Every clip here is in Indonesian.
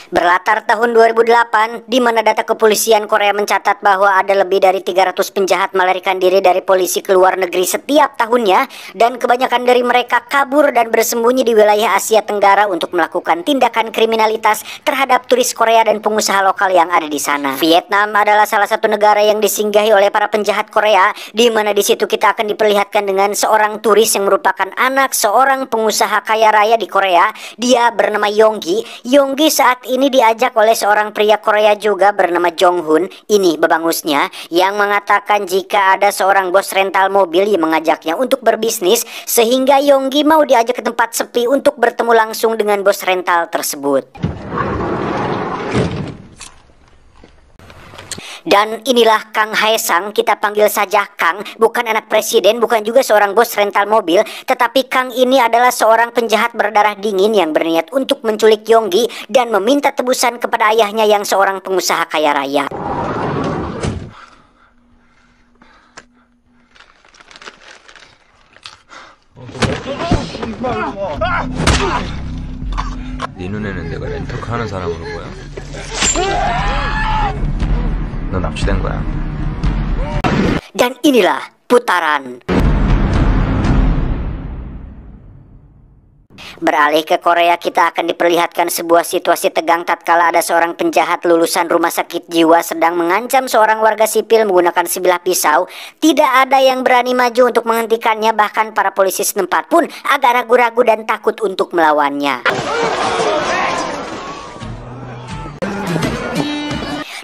Berlatar tahun 2008, di mana data kepolisian Korea mencatat bahwa ada lebih dari 300 penjahat melarikan diri dari polisi ke luar negeri setiap tahunnya, dan kebanyakan dari mereka kabur dan bersembunyi di wilayah Asia Tenggara untuk melakukan tindakan kriminalitas terhadap turis Korea dan pengusaha lokal yang ada di sana. Vietnam adalah salah satu negara yang disinggahi oleh para penjahat Korea, di mana di situ kita akan diperlihatkan dengan seorang turis yang merupakan anak seorang pengusaha kaya raya di Korea. Dia bernama Yonggi. Yonggi saat ini diajak oleh seorang pria Korea juga bernama Jong-hun, ini babangusnya, yang mengatakan jika ada seorang bos rental mobil yang mengajaknya untuk berbisnis, sehingga Yonggi mau diajak ke tempat sepi untuk bertemu langsung dengan bos rental tersebut. Dan inilah Kang Haesang, kita panggil saja Kang, bukan anak presiden, bukan juga seorang bos rental mobil, tetapi Kang ini adalah seorang penjahat berdarah dingin yang berniat untuk menculik Yonggi dan meminta tebusan kepada ayahnya yang seorang pengusaha kaya raya. 네 눈에는 내가 렌터카 하는 사람으로 보여? 너 납치된 거야. Dan inilah putaran. Beralih ke Korea, kita akan diperlihatkan sebuah situasi tegang tatkala ada seorang penjahat lulusan rumah sakit jiwa sedang mengancam seorang warga sipil menggunakan sebilah pisau. Tidak ada yang berani maju untuk menghentikannya, bahkan para polisi setempat pun agak ragu-ragu dan takut untuk melawannya.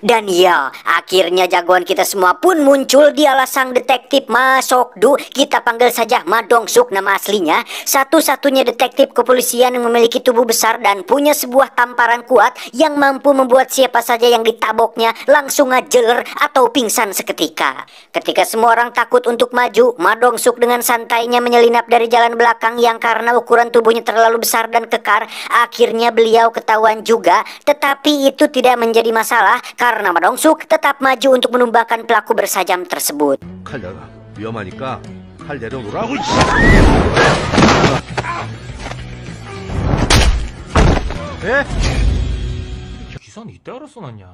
Dan ya, akhirnya jagoan kita semua pun muncul. Dialah sang detektif Ma Sok-du. Kita panggil saja Ma Dong-suk nama aslinya. Satu-satunya detektif kepolisian yang memiliki tubuh besar dan punya sebuah tamparan kuat yang mampu membuat siapa saja yang ditaboknya langsung ngajeler atau pingsan seketika. Ketika semua orang takut untuk maju, Ma Dong-suk dengan santainya menyelinap dari jalan belakang yang karena ukuran tubuhnya terlalu besar dan kekar, akhirnya beliau ketahuan juga. Tetapi itu tidak menjadi masalah karena Ma Dong-suk tetap maju untuk menumbangkan pelaku bersajam tersebut. 칼 내놔. 위험하니까 칼 내려놓으라고. 예? 기사는 이때 알아서 났냐?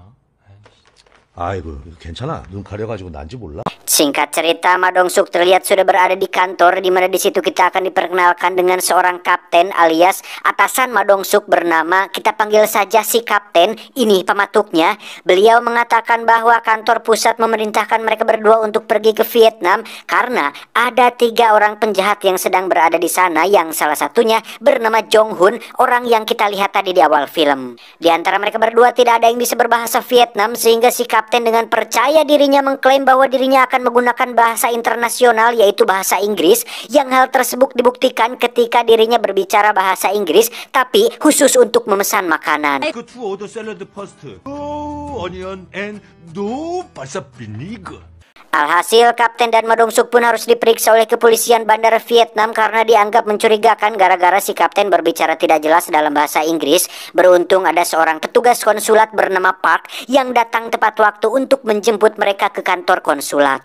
아이고, 괜찮아. 눈 가려가지고 난지 몰라. Singkat cerita, Ma Dong-suk terlihat sudah berada di kantor, di mana di situ kita akan diperkenalkan dengan seorang kapten alias atasan Ma Dong-suk bernama, kita panggil saja si kapten. Ini pematuknya. Beliau mengatakan bahwa kantor pusat memerintahkan mereka berdua untuk pergi ke Vietnam karena ada 3 orang penjahat yang sedang berada di sana, yang salah satunya bernama Jong-hun, orang yang kita lihat tadi di awal film. Di antara mereka berdua tidak ada yang bisa berbahasa Vietnam, sehingga si kapten dengan percaya dirinya mengklaim bahwa dirinya akan menggunakan bahasa internasional, yaitu bahasa Inggris, yang hal tersebut dibuktikan ketika dirinya berbicara bahasa Inggris tapi khusus untuk memesan makanan. 그 two order salad first. No onion and no balsa vinegar. Alhasil, Kapten dan Ma Dong-suk pun harus diperiksa oleh kepolisian bandara Vietnam karena dianggap mencurigakan gara-gara si Kapten berbicara tidak jelas dalam bahasa Inggris. Beruntung ada seorang petugas konsulat bernama Park yang datang tepat waktu untuk menjemput mereka ke kantor konsulat.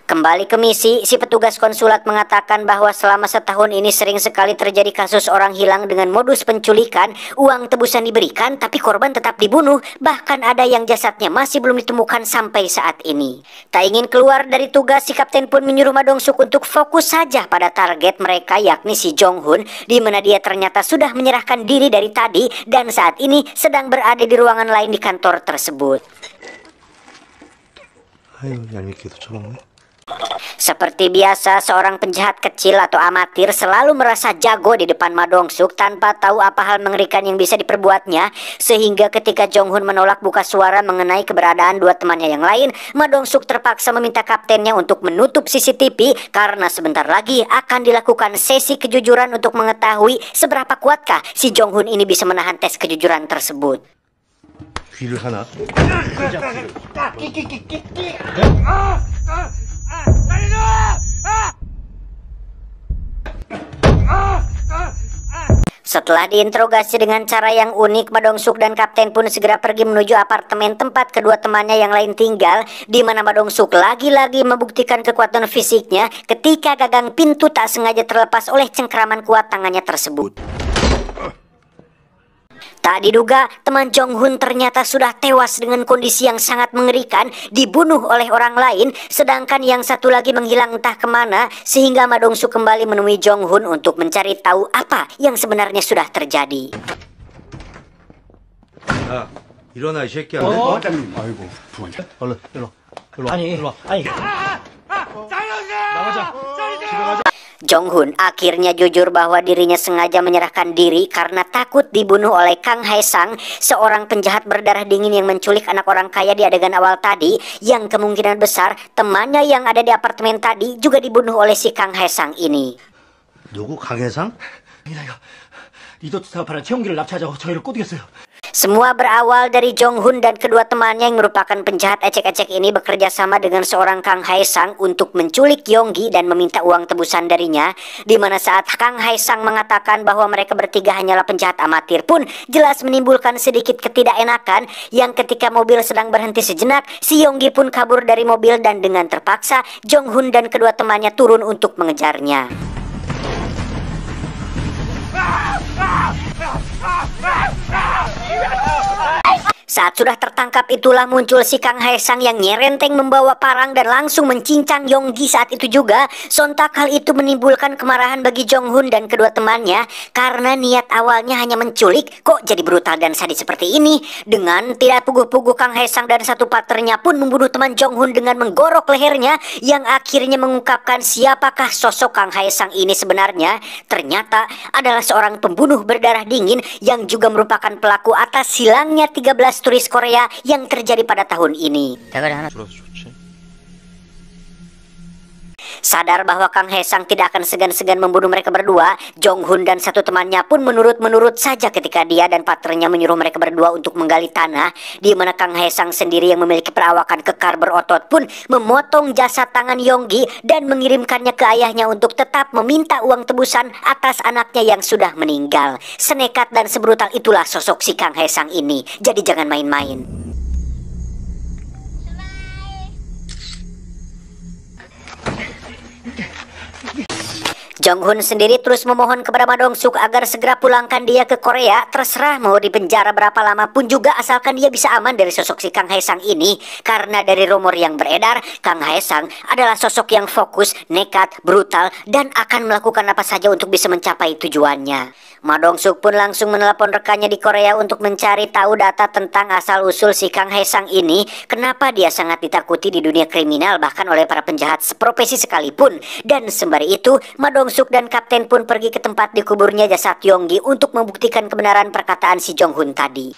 Kembali ke misi, si petugas konsulat mengatakan bahwa selama setahun ini sering sekali terjadi kasus orang hilang dengan modus penculikan. Uang tebusan diberikan, tapi korban tetap dibunuh. Bahkan ada yang jasadnya masih belum ditemukan sampai saat ini. Tak ingin keluar dari tugas, si kapten pun menyuruh Ma Dong-suk untuk fokus saja pada target mereka, yakni si Jong-hun, di mana dia ternyata sudah menyerahkan diri dari tadi dan saat ini sedang berada di ruangan lain di kantor tersebut. 아유, 얄밉게도 처먹네. Seperti biasa, seorang penjahat kecil atau amatir selalu merasa jago di depan Ma Dong-suk tanpa tahu apa hal mengerikan yang bisa diperbuatnya, sehingga ketika Jong-hun menolak buka suara mengenai keberadaan 2 temannya yang lain, Ma Dong-suk terpaksa meminta kaptennya untuk menutup CCTV karena sebentar lagi akan dilakukan sesi kejujuran untuk mengetahui seberapa kuatkah si Jong-hun ini bisa menahan tes kejujuran tersebut. 귀를 하나. Setelah diinterogasi dengan cara yang unik, Ma Dong-suk dan Kapten pun segera pergi menuju apartemen tempat kedua temannya yang lain tinggal, di mana Ma Dong-suk lagi-lagi membuktikan kekuatan fisiknya ketika gagang pintu tak sengaja terlepas oleh cengkraman kuat tangannya tersebut. Tak diduga, teman Jong-hun ternyata sudah tewas dengan kondisi yang sangat mengerikan, dibunuh oleh orang lain, sedangkan yang satu lagi menghilang entah kemana, sehingga Ma Dong-suk kembali menemui Jong-hun untuk mencari tahu apa yang sebenarnya sudah terjadi. 야, 일어나 이 새끼야. 부장님. 아이고, 부장님. 얼른 일로. 일로 와. 아니. 나가자. 집에 가자. Jong-hun akhirnya jujur bahwa dirinya sengaja menyerahkan diri karena takut dibunuh oleh Kang Hae-sang, seorang penjahat berdarah dingin yang menculik anak orang kaya di adegan awal tadi, yang kemungkinan besar temannya yang ada di apartemen tadi juga dibunuh oleh si Kang Hae-sang ini. 누구 강혜상? 이나가 리조트 사업하는 최용기를 납치하자고 저희를 꼬드겼어요. Semua berawal dari Jong-hun dan kedua temannya yang merupakan penjahat ecek-ecek ini bekerja sama dengan seorang Kang Hae-sang untuk menculik Yonggi dan meminta uang tebusan darinya, di mana saat Kang Hae-sang mengatakan bahwa mereka bertiga hanyalah penjahat amatir pun jelas menimbulkan sedikit ketidakenakan, yang ketika mobil sedang berhenti sejenak, si Yonggi pun kabur dari mobil dan dengan terpaksa Jong-hun dan kedua temannya turun untuk mengejarnya. Saat sudah tertangkap itulah muncul si Kang Hae-sang yang nyerenteng membawa parang dan langsung mencincang Yonggi saat itu juga. Sontak hal itu menimbulkan kemarahan bagi Jong-hun dan kedua temannya, karena niat awalnya hanya menculik, kok jadi brutal dan sadis seperti ini. Dengan tidak puguh-puguh, Kang Hae-sang dan satu partnernya pun membunuh teman Jong-hun dengan menggorok lehernya, yang akhirnya mengungkapkan siapakah sosok Kang Hae-sang ini sebenarnya. Ternyata adalah seorang pembunuh berdarah dingin yang juga merupakan pelaku atas hilangnya 13 turis Korea yang terjadi pada tahun ini. 줄어서 좋지. Sadar bahwa Kang Hae-sang tidak akan segan-segan membunuh mereka berdua, Jong-hun dan satu temannya pun menurut saja ketika dia dan partnernya menyuruh mereka berdua untuk menggali tanah, di mana Kang Hae-sang sendiri yang memiliki perawakan kekar berotot pun memotong jasad tangan Yonggi dan mengirimkannya ke ayahnya untuk tetap meminta uang tebusan atas anaknya yang sudah meninggal. Senekat dan sebrutal itulah sosok si Kang Hae-sang ini, jadi jangan main-main. Jong-hun sendiri terus memohon kepada Ma Dong-suk agar segera pulangkan dia ke Korea. Terserah mau di penjara berapa lama pun juga, asalkan dia bisa aman dari sosok si Kang Hae-sang ini. Karena dari rumor yang beredar, Kang Hae-sang adalah sosok yang fokus, nekat, brutal, dan akan melakukan apa saja untuk bisa mencapai tujuannya. Ma Dong-suk pun langsung menelepon rekannya di Korea untuk mencari tahu data tentang asal-usul si Kang Hae-sang ini, kenapa dia sangat ditakuti di dunia kriminal bahkan oleh para penjahat seprofesi sekalipun. Dan sembari itu, Ma Dong-suk dan Kapten pun pergi ke tempat dikuburnya jasad Yonggi untuk membuktikan kebenaran perkataan si Jong-hun tadi.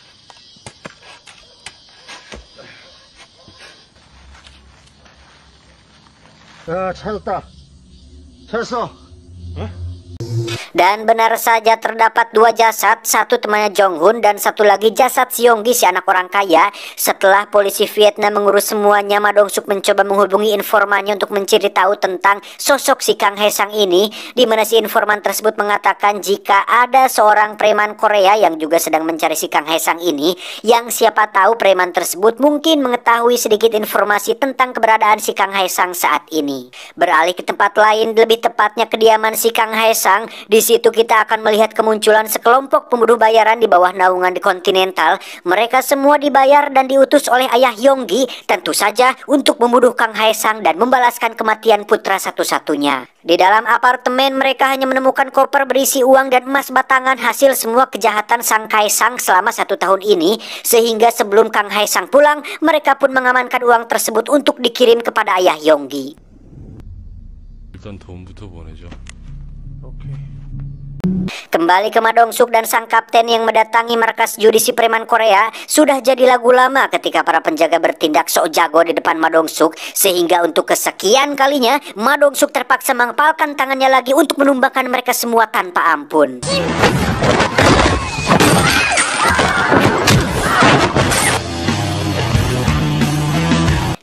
야, 찾았다. 찾았어. Dan benar saja terdapat dua jasad, satu temannya Jong-hun dan satu lagi jasad si Yonggi, si anak orang kaya. Setelah polisi Vietnam mengurus semuanya, Ma Dong-suk mencoba menghubungi informannya untuk mencari tahu tentang sosok si Kang Hae-sang ini, di mana si informan tersebut mengatakan jika ada seorang preman Korea yang juga sedang mencari si Kang Hae-sang ini, yang siapa tahu preman tersebut mungkin mengetahui sedikit informasi tentang keberadaan si Kang Hae-sang saat ini. Beralih ke tempat lain, lebih tepatnya kediaman si Kang Hae-sang. Di situ kita akan melihat kemunculan sekelompok pembunuh bayaran di bawah naungan di Continental. Mereka semua dibayar dan diutus oleh ayah Yonggi, tentu saja untuk membunuh Kang Hae-sang dan membalaskan kematian putra satu-satunya. Di dalam apartemen mereka hanya menemukan koper berisi uang dan emas batangan hasil semua kejahatan Sang Hae-sang selama 1 tahun ini, sehingga sebelum Kang Hae-sang pulang, mereka pun mengamankan uang tersebut untuk dikirim kepada ayah Yonggi. 일단 돈부터 보내죠. Kembali ke Ma Dong-suk dan sang kapten yang mendatangi markas judisi preman Korea, sudah jadi lagu lama ketika para penjaga bertindak sok jago di depan Ma Dong-suk, sehingga untuk kesekian kalinya Ma Dong-suk terpaksa mengepalkan tangannya lagi untuk menumbangkan mereka semua tanpa ampun.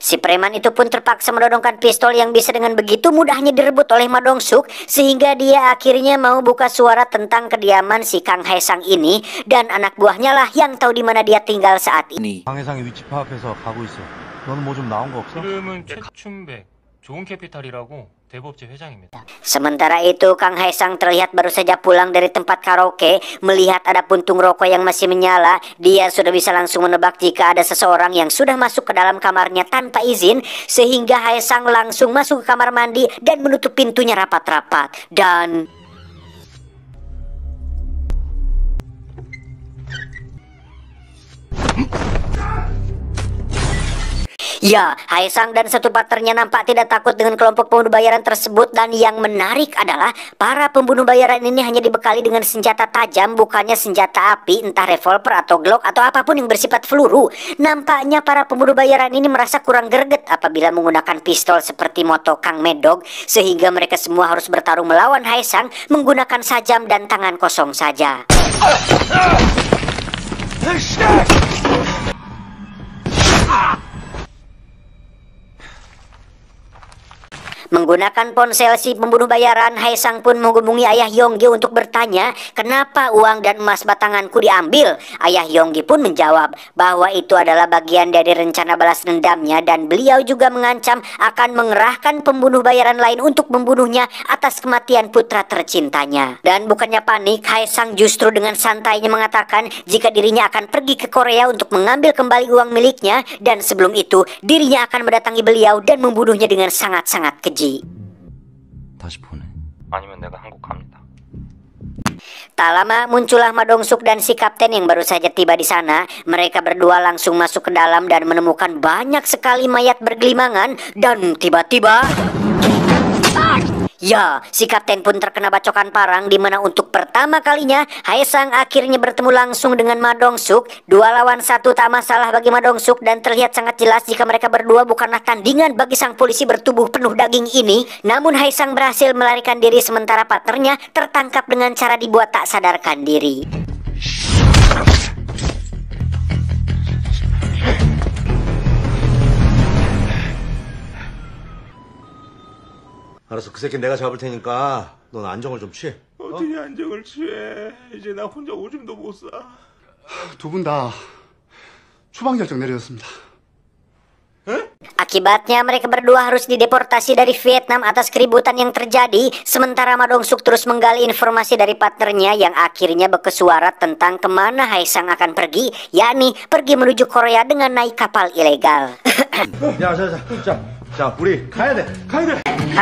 Si preman itu pun terpaksa menodongkan pistol yang bisa dengan begitu mudahnya direbut oleh Ma Dong-suk, sehingga dia akhirnya mau buka suara tentang kediaman si Kang Hae-sang ini, dan anak buahnya lah yang tahu di mana dia tinggal saat ini. 강해상의 위치 파악해서 가고 있어. 너는 뭐 좀 나온 거 없어? 이름은 최춘백, 좋은 캐피탈이라고 대법제 회장입니다. Sementara itu Kang Hae-sang terlihat baru saja pulang dari tempat karaoke. Melihat ada puntung rokok yang masih menyala, dia sudah bisa langsung menebak jika ada seseorang yang sudah masuk ke dalam kamarnya tanpa izin, sehingga Hae-sang langsung masuk ke kamar mandi dan menutup pintunya rapat-rapat. Dan ya, Hae-sang dan satu partnernya nampak tidak takut dengan kelompok pembunuh bayaran tersebut, dan yang menarik adalah para pembunuh bayaran ini hanya dibekali dengan senjata tajam, bukannya senjata api, entah revolver atau glock atau apapun yang bersifat peluru. Nampaknya para pembunuh bayaran ini merasa kurang greget apabila menggunakan pistol seperti moto Kang Medog, sehingga mereka semua harus bertarung melawan Hae-sang menggunakan sajam dan tangan kosong saja. Menggunakan ponsel si pembunuh bayaran, Hae-sang pun menghubungi ayah Yonggi untuk bertanya kenapa uang dan emas batanganku diambil. Ayah Yonggi pun menjawab bahwa itu adalah bagian dari rencana balas dendamnya, dan beliau juga mengancam akan mengerahkan pembunuh bayaran lain untuk membunuhnya atas kematian putra tercintanya. Dan bukannya panik, Hae-sang justru dengan santainya mengatakan jika dirinya akan pergi ke Korea untuk mengambil kembali uang miliknya, dan sebelum itu dirinya akan mendatangi beliau dan membunuhnya dengan sangat-sangat keji. 다시 보내. 아니면 내가 한국 갑니다. Tak lama muncullah Ma Dong-suk dan si kapten yang baru saja tiba di sana. Mereka berdua langsung masuk ke dalam dan menemukan banyak sekali mayat bergelimangan, dan tiba-tiba ya, si kapten pun terkena bacokan parang, di mana untuk pertama kalinya Hae-sang akhirnya bertemu langsung dengan Ma Dong-suk. 2 lawan 1 tak masalah bagi Ma Dong-suk, dan terlihat sangat jelas jika mereka berdua bukanlah tandingan bagi sang polisi bertubuh penuh daging ini. Namun Hae-sang berhasil melarikan diri, sementara partnernya tertangkap dengan cara dibuat tak sadarkan diri. 알았어, 그 새끼 내가 잡을 테니까 넌 안정을 좀 취해. 어떻게 안정을 취해? 이제 나 혼자 오줌도 못 싸. 두 분 다 추방 결정 내려졌습니다. Akibatnya mereka berdua harus dideportasi dari Vietnam atas keributan yang terjadi, sementara Ma Dong-suk terus menggali informasi dari partnernya yang akhirnya berkesuara tentang kemana Hae-sang akan pergi, yakni pergi menuju Korea dengan naik kapal ilegal. 자, 우리 가야 돼.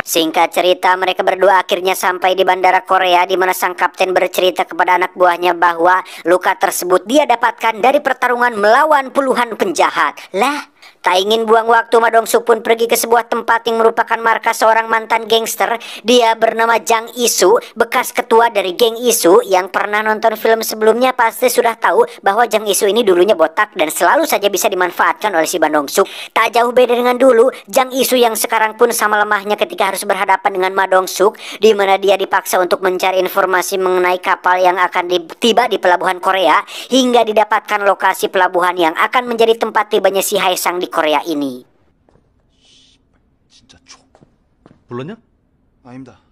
Singkat cerita, mereka berdua akhirnya sampai di bandara Korea, di mana sang kapten bercerita kepada anak buahnya bahwa luka tersebut dia dapatkan dari pertarungan melawan puluhan penjahat. Lah, tak ingin buang waktu, Ma Dong-suk pun pergi ke sebuah tempat yang merupakan markas seorang mantan gangster. Dia bernama Jang Isu, bekas ketua dari geng Isu. Yang pernah nonton film sebelumnya pasti sudah tahu bahwa Jang Isu ini dulunya botak dan selalu saja bisa dimanfaatkan oleh si Ma Dong-suk. Tak jauh beda dengan dulu, Jang Isu yang sekarang pun sama lemahnya ketika harus berhadapan dengan Ma Dong-suk, di mana dia dipaksa untuk mencari informasi mengenai kapal yang akan tiba di pelabuhan Korea, hingga didapatkan lokasi pelabuhan yang akan menjadi tempat tibanya si Hae-sang di Korea ini. 진짜 불렀냐? 아닙니다.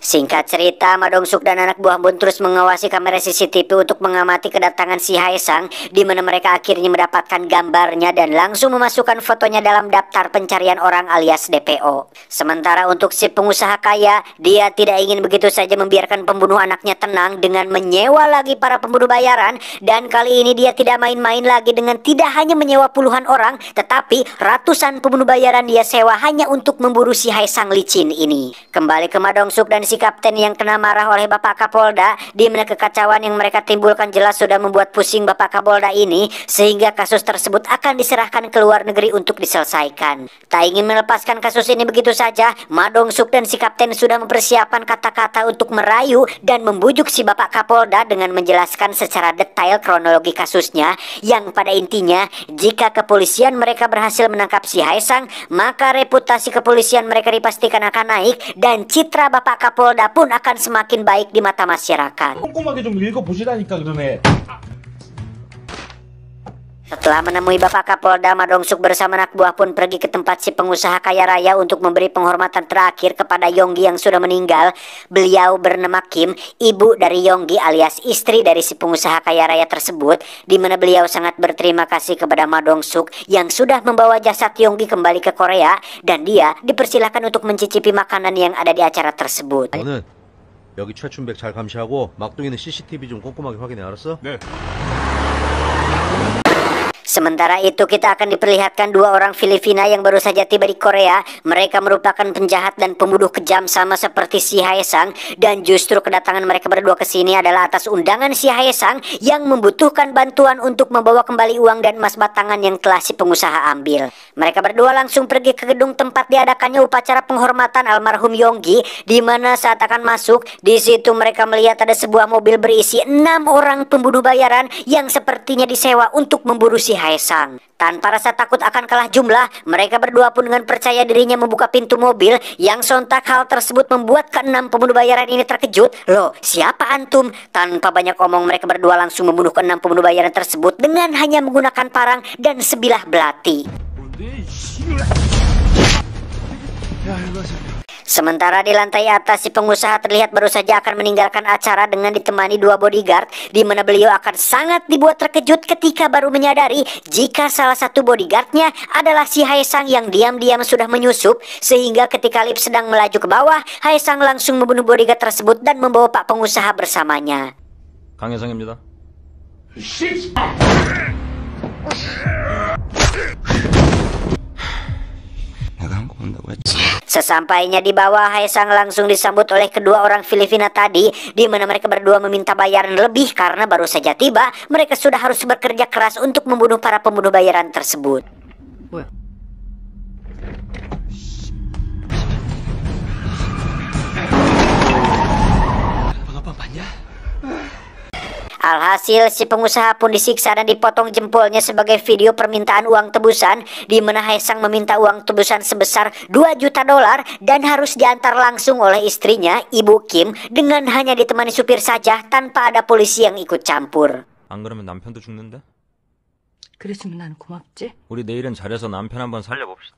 Singkat cerita, Ma Dong-suk dan anak buah pun terus mengawasi kamera CCTV untuk mengamati kedatangan si Hae-sang, di mana mereka akhirnya mendapatkan gambarnya dan langsung memasukkan fotonya dalam daftar pencarian orang alias DPO. Sementara untuk si pengusaha kaya, dia tidak ingin begitu saja membiarkan pembunuh anaknya tenang dengan menyewa lagi para pembunuh bayaran, dan kali ini dia tidak main-main lagi dengan tidak hanya menyewa puluhan orang, tetapi ratusan pembunuh bayaran dia sewa hanya untuk memburu si Hae-sang licin ini. Kembali ke Ma Dong-suk dan si kapten yang kena marah oleh Bapak Kapolda, di mana kekacauan yang mereka timbulkan jelas sudah membuat pusing Bapak Kapolda ini, sehingga kasus tersebut akan diserahkan ke luar negeri untuk diselesaikan. Tak ingin melepaskan kasus ini begitu saja, Ma Dong-suk dan si kapten sudah mempersiapkan kata-kata untuk merayu dan membujuk si Bapak Kapolda dengan menjelaskan secara detail kronologi kasusnya, yang pada intinya jika kepolisian mereka berhasil menangkap si Hae-sang, maka reputasi kepolisian mereka dipastikan akan naik, dan citra Bapak Kapolda pun akan semakin baik di mata masyarakat. 꼼꼼하게 좀 읽어보시라니까 그러네. Setelah menemui Bapak Kapolda, Ma Dong-suk bersama anak buah pun pergi ke tempat si pengusaha kaya raya untuk memberi penghormatan terakhir kepada Yonggi yang sudah meninggal. Beliau bernama Kim, ibu dari Yonggi alias istri dari si pengusaha kaya raya tersebut, di mana beliau sangat berterima kasih kepada Ma Dong-suk yang sudah membawa jasad Yonggi kembali ke Korea dan dia dipersilahkan untuk mencicipi makanan yang ada di acara tersebut. 너는 여기 최춘백 잘 감시하고 막둥이는 CCTV 좀 꼼꼼하게 확인해, 알았어? 네. Sementara itu kita akan diperlihatkan dua orang Filipina yang baru saja tiba di Korea. Mereka merupakan penjahat dan pembunuh kejam sama seperti si Haesang, dan justru kedatangan mereka berdua ke sini adalah atas undangan si Haesang yang membutuhkan bantuan untuk membawa kembali uang dan emas batangan yang telah si pengusaha ambil. Mereka berdua langsung pergi ke gedung tempat diadakannya upacara penghormatan almarhum Yonggi, di mana saat akan masuk di situ mereka melihat ada sebuah mobil berisi 6 orang pembunuh bayaran yang sepertinya disewa untuk memburu si Haesang. Tanpa rasa takut akan kalah jumlah, mereka berdua pun dengan percaya dirinya membuka pintu mobil, yang sontak hal tersebut membuat ke-6 pembunuh bayaran ini terkejut. Loh, siapa antum? Tanpa banyak omong, mereka berdua langsung membunuh ke-6 pembunuh bayaran tersebut dengan hanya menggunakan parang dan sebilah belati. Sementara di lantai atas, si pengusaha terlihat baru saja akan meninggalkan acara dengan ditemani 2 bodyguard, di mana beliau akan sangat dibuat terkejut ketika baru menyadari jika salah satu bodyguardnya adalah si Haesang yang diam-diam sudah menyusup, sehingga ketika lift sedang melaju ke bawah, Haesang langsung membunuh bodyguard tersebut dan membawa pak pengusaha bersamanya. 강혜성입니다. 내가 한국 온다고 했지. Sesampainya di bawah, Haesang langsung disambut oleh kedua orang Filipina tadi, di mana mereka berdua meminta bayaran lebih karena baru saja tiba. Mereka sudah harus bekerja keras untuk membunuh para pembunuh bayaran tersebut. Alhasil, si pengusaha pun disiksa dan dipotong jempolnya sebagai video permintaan uang tebusan, di mana Haesang meminta uang tebusan sebesar $2 juta dan harus diantar langsung oleh istrinya, Ibu Kim, dengan hanya ditemani supir saja tanpa ada polisi yang ikut campur. 안 그러면 남편도 죽는데? 그랬으면 난 고맙지. 우리 내일은 잘해서 남편 한번 살려봅시다.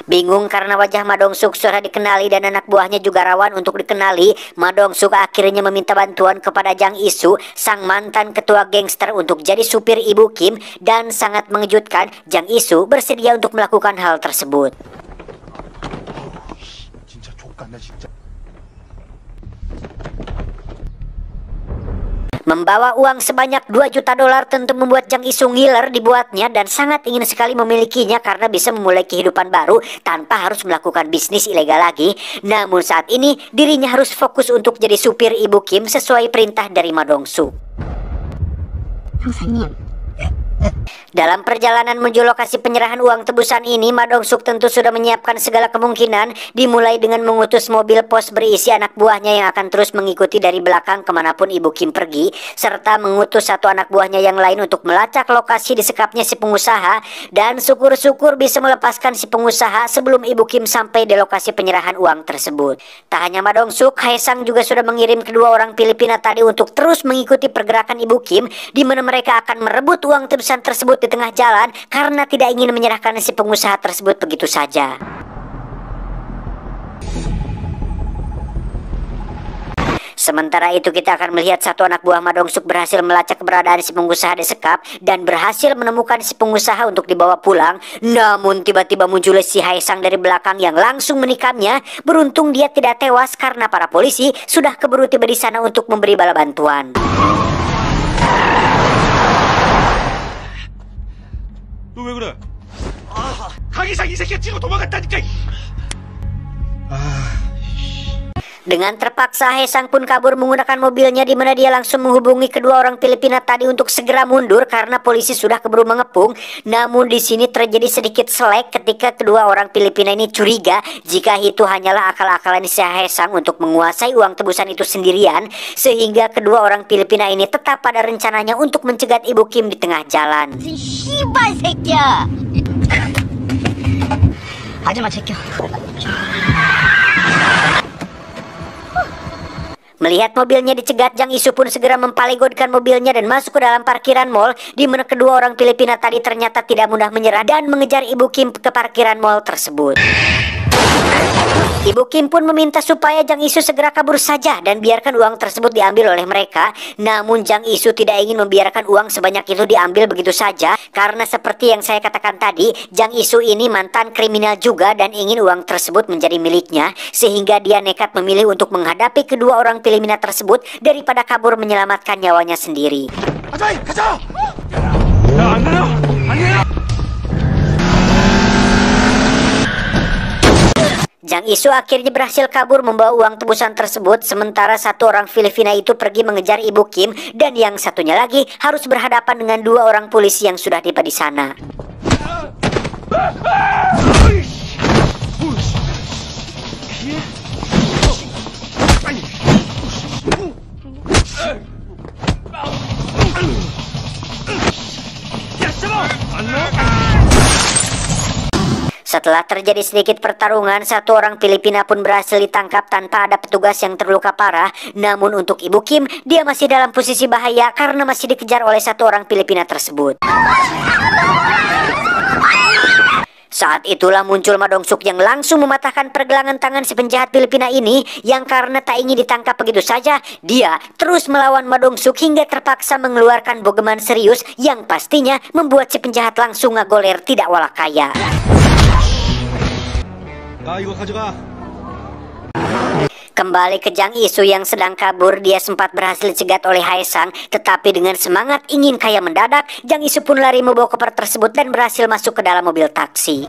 Bingung karena wajah Ma Dong-suk sudah dikenali dan anak buahnya juga rawan untuk dikenali, Ma Dong-suk akhirnya meminta bantuan kepada Jang Isu, sang mantan ketua gangster, untuk jadi supir Ibu Kim, dan sangat mengejutkan, Jang Isu bersedia untuk melakukan hal tersebut. 진짜 족같네 진짜. Membawa uang sebanyak $2 juta tentu membuat Jang Isu ngiler dibuatnya dan sangat ingin sekali memilikinya karena bisa memulai kehidupan baru tanpa harus melakukan bisnis ilegal lagi. Namun saat ini dirinya harus fokus untuk jadi supir Ibu Kim sesuai perintah dari Ma Dong-suk. Dalam perjalanan menuju lokasi penyerahan uang tebusan ini, Ma Dong-suk tentu sudah menyiapkan segala kemungkinan, dimulai dengan mengutus mobil pos berisi anak buahnya yang akan terus mengikuti dari belakang kemanapun Ibu Kim pergi, serta mengutus satu anak buahnya yang lain untuk melacak lokasi disekapnya si pengusaha, dan syukur-syukur bisa melepaskan si pengusaha sebelum Ibu Kim sampai di lokasi penyerahan uang tersebut. Tak hanya Ma Dong-suk, Haesang juga sudah mengirim kedua orang Filipina tadi untuk terus mengikuti pergerakan Ibu Kim, di mana mereka akan merebut uang tebusan tersebut di tengah jalan karena tidak ingin menyerahkan si pengusaha tersebut begitu saja. Sementara itu kita akan melihat satu anak buah Ma Dong-suk berhasil melacak keberadaan si pengusaha disekap dan berhasil menemukan si pengusaha untuk dibawa pulang. Namun tiba-tiba muncul si Haesang dari belakang yang langsung menikamnya. Beruntung dia tidak tewas karena para polisi sudah keburu tiba di sana untuk memberi bala bantuan. 너 왜 그래? 강희상 이 새끼가 찌고 도망갔다니까. Dengan terpaksa, Haesang pun kabur menggunakan mobilnya, di mana dia langsung menghubungi kedua orang Filipina tadi untuk segera mundur karena polisi sudah keburu mengepung. Namun di sini terjadi sedikit selek ketika kedua orang Filipina ini curiga jika itu hanyalah akal-akalan si Haesang untuk menguasai uang tebusan itu sendirian, sehingga kedua orang Filipina ini tetap pada rencananya untuk mencegat Ibu Kim di tengah jalan. 씨발 새끼야. 아줌마 제껴. Melihat mobilnya dicegat, Jang Isu pun segera mempalegodkan mobilnya dan masuk ke dalam parkiran mall, di mana kedua orang Filipina tadi ternyata tidak mudah menyerah dan mengejar Ibu Kim ke parkiran mall tersebut. Ibu Kim pun meminta supaya Jang Isu segera kabur saja dan biarkan uang tersebut diambil oleh mereka. Namun Jang Isu tidak ingin membiarkan uang sebanyak itu diambil begitu saja, karena seperti yang saya katakan tadi, Jang Isu ini mantan kriminal juga dan ingin uang tersebut menjadi miliknya, sehingga dia nekat memilih untuk menghadapi kedua orang Filipina tersebut daripada kabur menyelamatkan nyawanya sendiri. Jang Isu akhirnya berhasil kabur membawa uang tebusan tersebut, sementara satu orang Filipina itu pergi mengejar Ibu Kim dan yang satunya lagi harus berhadapan dengan dua orang polisi yang sudah tiba di sana. Setelah terjadi sedikit pertarungan, satu orang Filipina pun berhasil ditangkap tanpa ada petugas yang terluka parah. Namun untuk Ibu Kim, dia masih dalam posisi bahaya karena masih dikejar oleh satu orang Filipina tersebut. Saat itulah muncul Ma Dong-suk yang langsung mematahkan pergelangan tangan si penjahat Filipina ini, yang karena tak ingin ditangkap begitu saja, dia terus melawan Ma Dong-suk hingga terpaksa mengeluarkan bogeman serius yang pastinya membuat si penjahat langsung ngagoler tidak walak kaya. Kembali ke Jang Isu yang sedang kabur, dia sempat berhasil dicegat oleh Haesang, tetapi dengan semangat ingin kaya mendadak, Jang Isu pun lari membawa koper tersebut dan berhasil masuk ke dalam mobil taksi.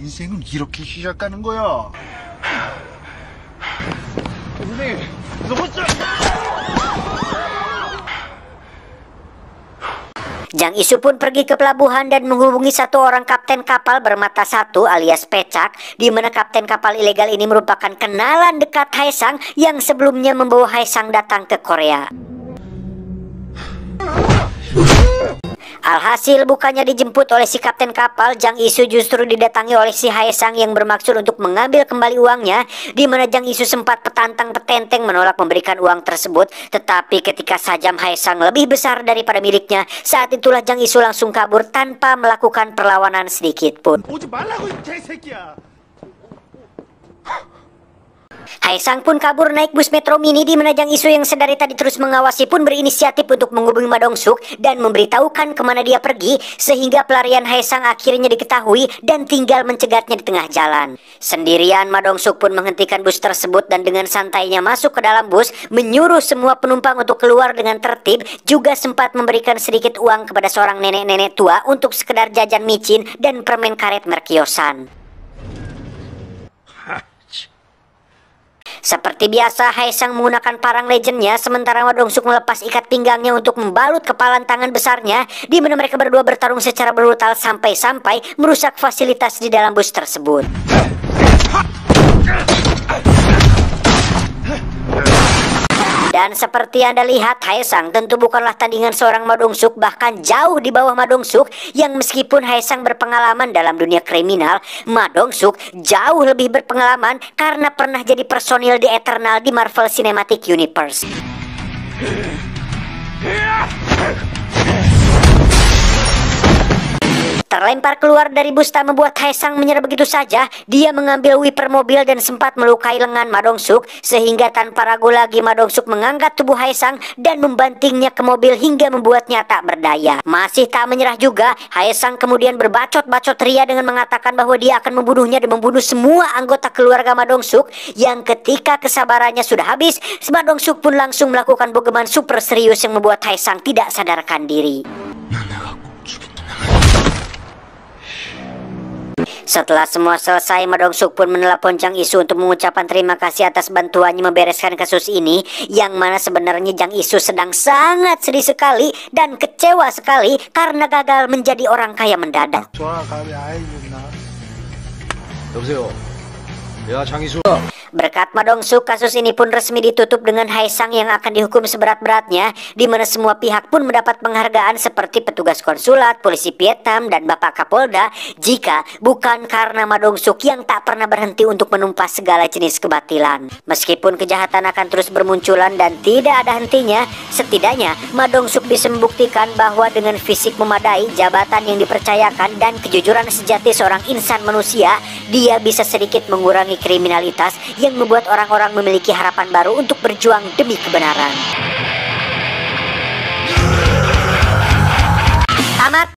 인생은 이렇게 시작하는 거야. Jang Isu pun pergi ke pelabuhan dan menghubungi satu orang kapten kapal bermata satu alias Pecak, di mana kapten kapal ilegal ini merupakan kenalan dekat Haesang yang sebelumnya membawa Haesang datang ke Korea. Alhasil bukannya dijemput oleh si kapten kapal, Jang Isu justru didatangi oleh si Haesang yang bermaksud untuk mengambil kembali uangnya, di mana Jang Isu sempat petantang petenteng menolak memberikan uang tersebut. Tetapi ketika sajam Haesang lebih besar daripada miliknya, saat itulah Jang Isu langsung kabur tanpa melakukan perlawanan sedikit pun. Haesang pun kabur naik bus Metro Mini, di mana Jang Isu yang sedari tadi terus mengawasi pun berinisiatif untuk menghubungi Ma Dong-suk dan memberitahukan kemana dia pergi, sehingga pelarian Haesang akhirnya diketahui dan tinggal mencegatnya di tengah jalan. Sendirian Ma Dong-suk pun menghentikan bus tersebut dan dengan santainya masuk ke dalam bus, menyuruh semua penumpang untuk keluar dengan tertib, juga sempat memberikan sedikit uang kepada seorang nenek-nenek tua untuk sekedar jajan micin dan permen karet merek Yosan. Seperti biasa, Haesang menggunakan parang legendnya, sementara Ma Dong-suk melepas ikat pinggangnya untuk membalut kepalan tangan besarnya, di mana mereka berdua bertarung secara brutal sampai-sampai merusak fasilitas di dalam bus tersebut. Dan seperti Anda lihat, Haesang tentu bukanlah tandingan seorang Ma Dong-suk, bahkan jauh di bawah Ma Dong-suk, yang meskipun Haesang berpengalaman dalam dunia kriminal, Ma Dong-suk jauh lebih berpengalaman karena pernah jadi personil di Eternal di Marvel Cinematic Universe. Terlempar keluar dari bus tak membuat Haesang menyerah begitu saja. Dia mengambil wiper mobil dan sempat melukai lengan Ma Dong-suk, sehingga tanpa ragu lagi Ma Dong-suk mengangkat tubuh Haesang dan membantingnya ke mobil hingga membuatnya tak berdaya. Masih tak menyerah juga, Haesang kemudian berbacot-bacot ria dengan mengatakan bahwa dia akan membunuhnya dan membunuh semua anggota keluarga Ma Dong-suk, yang ketika kesabarannya sudah habis, Ma Dong-suk pun langsung melakukan bogeman super serius yang membuat Haesang tidak sadarkan diri. Setelah semua selesai, Ma Dong-suk pun menelepon Jang Isu untuk mengucapkan terima kasih atas bantuannya membereskan kasus ini, yang mana sebenarnya Jang Isu sedang sangat sedih sekali dan kecewa sekali karena gagal menjadi orang kaya mendadak. 여보세요. 야, 장이수. Berkat Ma Dong-suk, kasus ini pun resmi ditutup dengan Hae Sang yang akan dihukum seberat-beratnya, di mana semua pihak pun mendapat penghargaan seperti petugas konsulat, polisi Vietnam, dan Bapak Kapolda, jika bukan karena Ma Dong-suk yang tak pernah berhenti untuk menumpas segala jenis kebatilan. Meskipun kejahatan akan terus bermunculan dan tidak ada hentinya, setidaknya Ma Dong-suk bisa membuktikan bahwa dengan fisik memadai, jabatan yang dipercayakan, dan kejujuran sejati seorang insan manusia, dia bisa sedikit mengurangi kriminalitas yang membuat orang-orang memiliki harapan baru untuk berjuang demi kebenaran. Tamat.